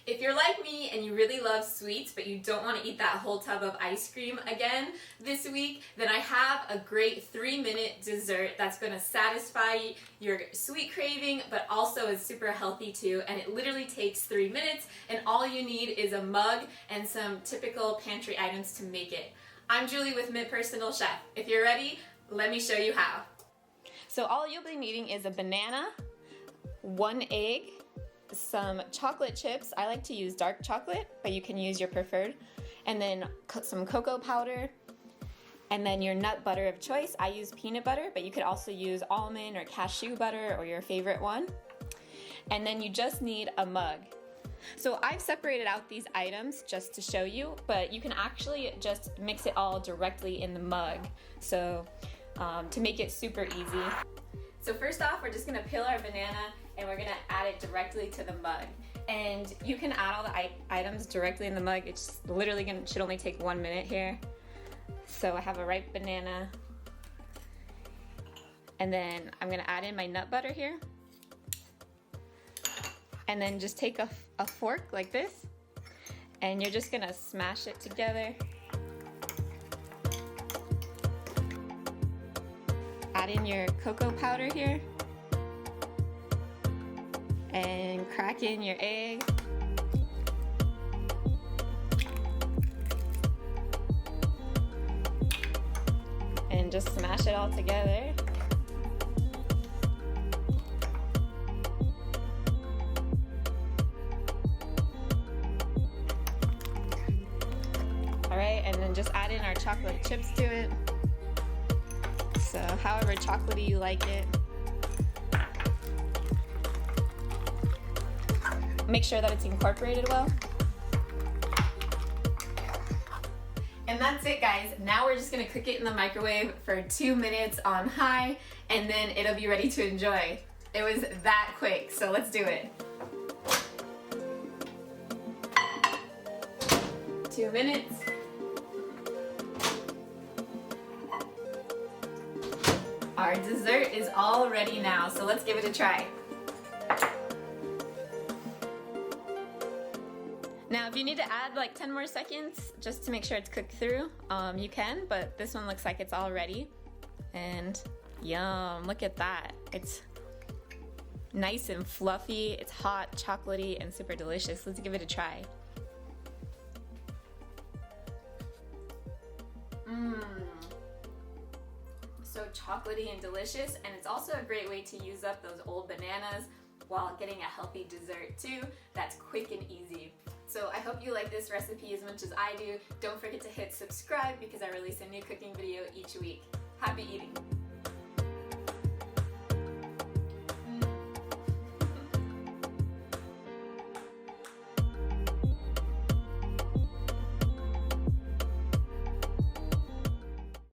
If you're like me and you really love sweets but you don't want to eat that whole tub of ice cream again this week, then I have a great 3-minute dessert that's going to satisfy your sweet craving but also is super healthy too, and it literally takes 3 minutes and all you need is a mug and some typical pantry items to make it. I'm Julie with Mint Personal Chef. If you're ready, let me show you how. So all you'll be needing is a banana, 1 egg, some chocolate chips. I like to use dark chocolate, but you can use your preferred. And then some cocoa powder. And then your nut butter of choice. I use peanut butter, but you could also use almond or cashew butter or your favorite one. And then you just need a mug. So I've separated out these items just to show you, but you can actually just mix it all directly in the mug. So to make it super easy. So first off, we're just gonna peel our banana and we're gonna add it directly to the mug. And you can add all the items directly in the mug. It's literally should only take 1 minute here. So I have a ripe banana. And then I'm gonna add in my nut butter here. And then just take a fork like this, and you're just gonna smash it together. Add in your cocoa powder here, and crack in your egg. And just smash it all together. Alright, and then just add in our chocolate chips to it. So however chocolatey you like it. Make sure that it's incorporated well. And that's it, guys. Now we're just gonna cook it in the microwave for 2 minutes on high, and then it'll be ready to enjoy. It was that quick, so let's do it. 2 minutes. Our dessert is all ready now, so let's give it a try. Now, if you need to add like 10 more seconds just to make sure it's cooked through, you can, but this one looks like it's all ready. And yum, look at that. It's nice and fluffy, it's hot, chocolatey, and super delicious. Let's give it a try. So chocolatey and delicious, and it's also a great way to use up those old bananas while getting a healthy dessert too that's quick and easy. So I hope you like this recipe as much as I do. Don't forget to hit subscribe because I release a new cooking video each week. Happy eating!